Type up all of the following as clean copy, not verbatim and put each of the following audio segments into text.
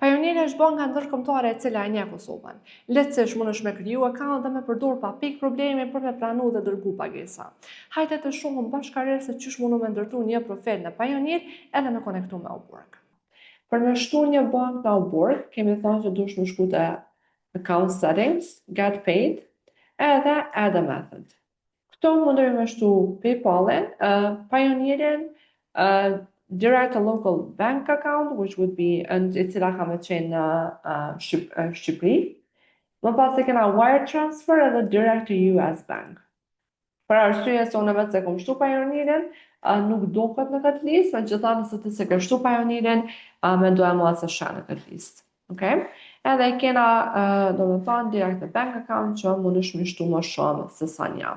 Pioneer është banka ndërkombëtare e cila e njeh Kosovën. Lehtësisht mundesh me kriju akaunt dhe me përdor pa pikë probleme për me pranu dhe dërgu pagesa. Hajde të shohim bashkërisht se çish mundu me ndërtu një profil në Pioneer edhe me konektu me Upwork. Për me shtu një bank në Upwork, kemi thënë që dush me shku te account settings, get paid, edhe add a method. Këto mundemi me shtu PayPal-in, Pioneerin, direct a local bank account, which would be e cila ka me qenë në Shqipëri. Më pas e kena wire transfer edhe direct to US bank. Për arsye se unë vetë se kom shtu Pioneerin, nuk duket në këtë listë, megjithatë nëse ti se ke shtu Pioneerin, mendoj mua se shën në këtë listë. Okay? Edhe kena domethënë direct bank account që mundesh me shtu më shumë se sa një.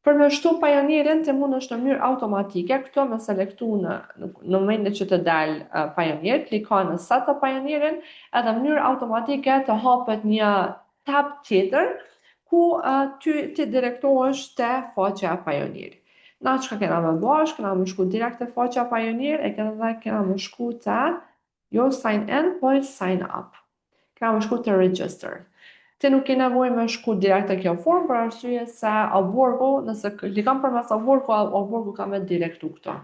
Për me shtu Pioneerin, ti mundesh në mënyrë automatike, këto me selektu në momentin që të dalë Pioneer, klikon në set të Pioneerin, edhe në mënyrë automatike të hapet një tab tjetër, ku ti direktohesh te faqja e Pioneer. Na çka kena me bash, kena me shku direkt te faqja Pioneer, e kena me shku te jo sign in, po sign up. Kena me shku te register. Ti nuk ke nevojë me shku direkt te kjo formë për arsye se Upworku, nëse klikon përmes Upworku ka me direktu këto.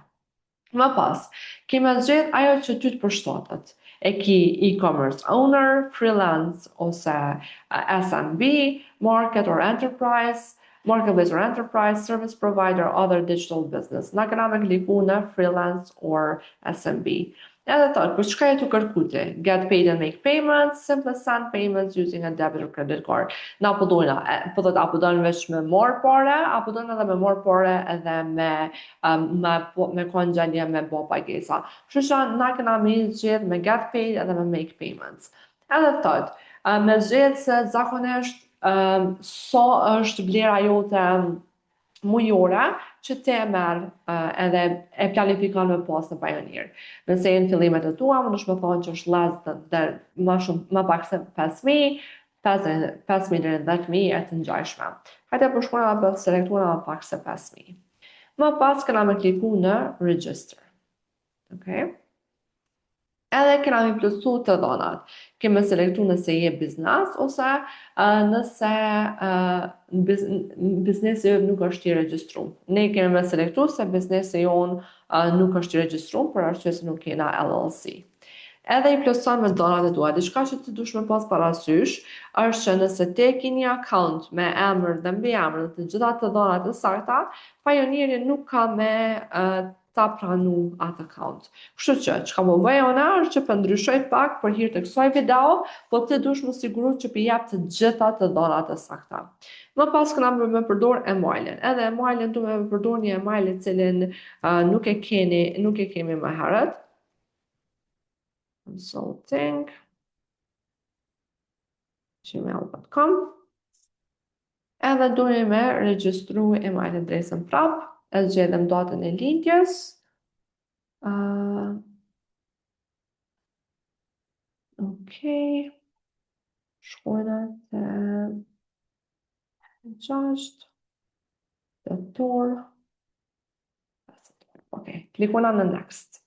Më pas, kemi zgjedh ajo që ty të përshtatet. E ki e-commerce owner, freelance ose SMB, market or enterprise, marketplace or enterprise, service provider, other digital business. Na kena me kliku në freelance or SMB. Edhe thot, për çka e tu kërku ti? Get paid and make payments, simple send payments using a debit or credit card. Na po dojna, po thot, apo dojnë veç me marr pare, apo dojnë edhe me marr pare edhe me kon gjendje me bo pagesa. Kështu që na kena me zgjedh me get paid edhe me make payments. Edhe thot, me zgjedh se zakonisht sa është vlera jote mujore që te e merë edhe e planifikon me pas në Pioneer. Nëse e në fillimet e tua, më nëshme thonë që është les dhe më pak se 5.000, 5.000 dhe 10.000 e të njajshme. Hajde për shkona dhe selektuana më pak se 5.000. Më pas këna me kliku në register. Okay? Edhe kena me plusu të dhonat. Keme selektu nëse je biznes, ose nëse biznesi nuk është i regjistru. Ne keme me selektu se biznesi jonë nuk është i regjistru, për arsye se nuk kena LLC. Edhe i pluson me dhonat e tua. Diçka që ti dush me pas parasysh, është që nëse te ki një account me emër dhe mbi emër dhe të gjitha të dhonat e sakta, Pioneeri nuk ka me ta pranu atë account. Kështu që, çka më bëj ona është që ndryshoj pak për hir të kësaj video, po ti dush më siguru që pi jap të gjitha të dhonat e sakta. Më pas këna me përdor emailin. Edhe emailin du me përdor një email i cilin nuk e kemi më herët. Consulting gmail.com. Edhe duhe me regjistru email adresën prap, e zgjedhem datën e lindjes. Okay. Shkojna të 6 tetor. Okay, klikona në next.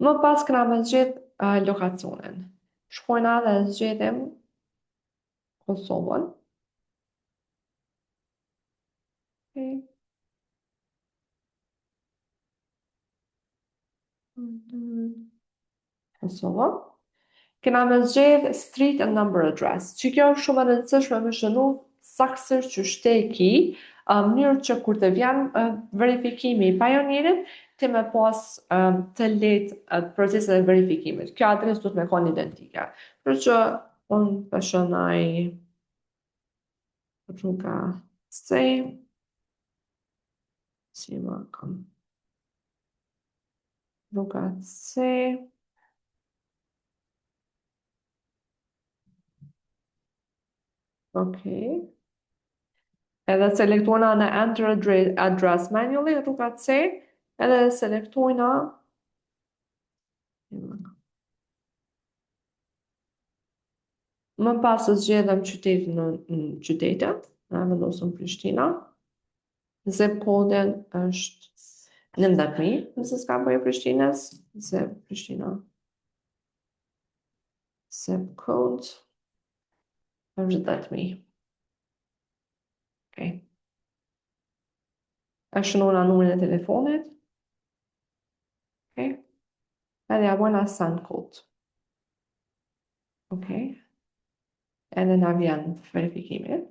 Më pas këna me zgjedh lokacionin. Shkojna dhe zgjedhim Kosovën. Okay. Kosovë. Kena me zgjedh street and number address. Që kjo është shumë e rëndësishme me shënu saktësisht që shteki, mënyrë që kur të vjen verifikimi i Pioneerit, ti me pas të lehtë procesin e verifikimit. Kjo adresë duhet me qenë identike. Për që unë peshonaj rruga C, si më kam rruga C, okay. Edhe selektuana në enter address manually rruga C, edhe selektuana më pas të zgjedhem qytetin në qytetet, na vendosëm Prishtina. Zip code-in është 19.000, nëse s'ka bëjë Prishtinës, zip Prishtina. zip code. Është 10.000. Okay. E shënona numrin e telefonit. Okay. Edhe ja bëna send code. Okay. Edhe na vjen verifikimit.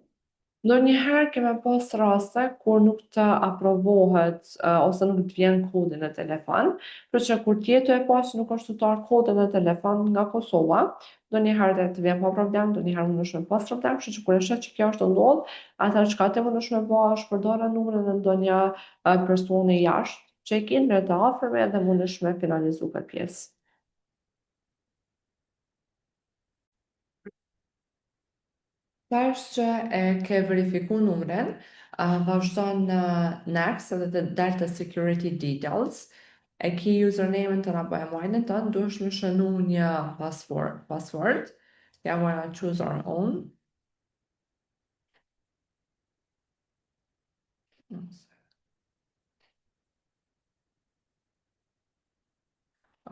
Ndonjëherë keme pas raste kur nuk të aprovohet ose nuk të vjen kodi në telefon, për që kur tjetë e pas nuk është të tarë kodin në telefon nga Kosova, ndonjëherë dhe të vjen pa problem, ndonjëherë më nëshme pas problem, kështu që kur e shet që kjo është ndodhë, atëherë çka të më nëshme ba është përdora numrin në ndonjë personi jashtë, që e kinë me të afërme dhe më nëshme finalizu këtë pjesë. Tash që e ke verifiku numrin, vazhdo në next edhe të dalë të security details, e ki username-in të nga emojnë të, duhesh me shënu një password, ja wanna choose our own.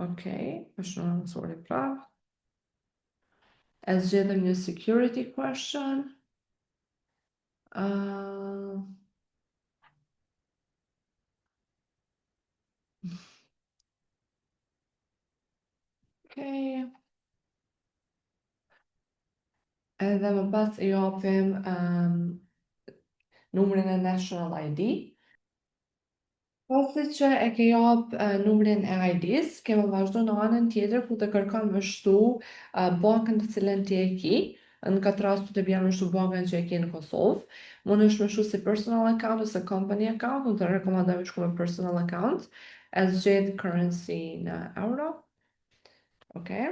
Okay, e shënu në mësori prap. E zgjedhëm një security question. Okay. Edhe më pas i japim numrin e National ID. Pasi që e ke jap numrin e ID-s, keme vazhdu në anën tjetër ku të kërkon me shtu bankën të cilën ti e ki. Në këtë rast të bjerë me shtu bankën që e ki në Kosovë. Mund është me shtu si personal account ose company account, unë të rekomandoj me shku me personal account. E zgjedh currency në euro. Okay.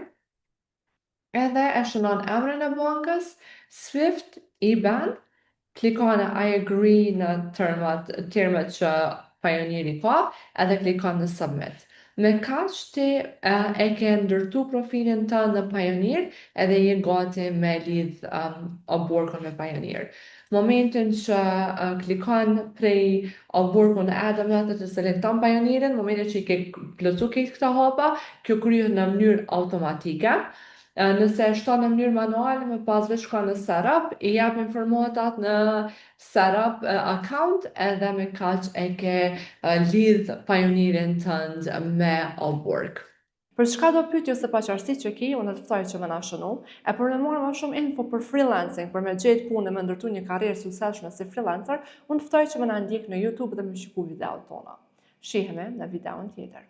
Edhe e shënon emrin e bankës, Swift, IBAN, klikon I agree në termat që pajonieri ka, edhe klikon në submit. Me kaq ti e ke ndërtu profilin të në Payoneer edhe je gati me lidh Upworkun me Payoneer. Momentin që klikon prej Upworkun e add method të selekton Payoneerin, momentin që i ke plotsu këta hapa, kjo kryhet në mënyrë automatike. Nëse e shton në mënyrë manuale, më pas veç shkon në setup, i jap informatat në setup account edhe me kaq e ke lidh Payoneerin tënd me Upwork. Për çka do pyetje ose paqartësi që ki, unë të ftoj që më na shënu, e për me marrë më shumë info për freelancing, për me gjetë punë me ndërtu një karrierë suksesshme si freelancer, unë të ftoj që më na ndjek në YouTube dhe më shiku videot tona. Shihemi në videon tjetër.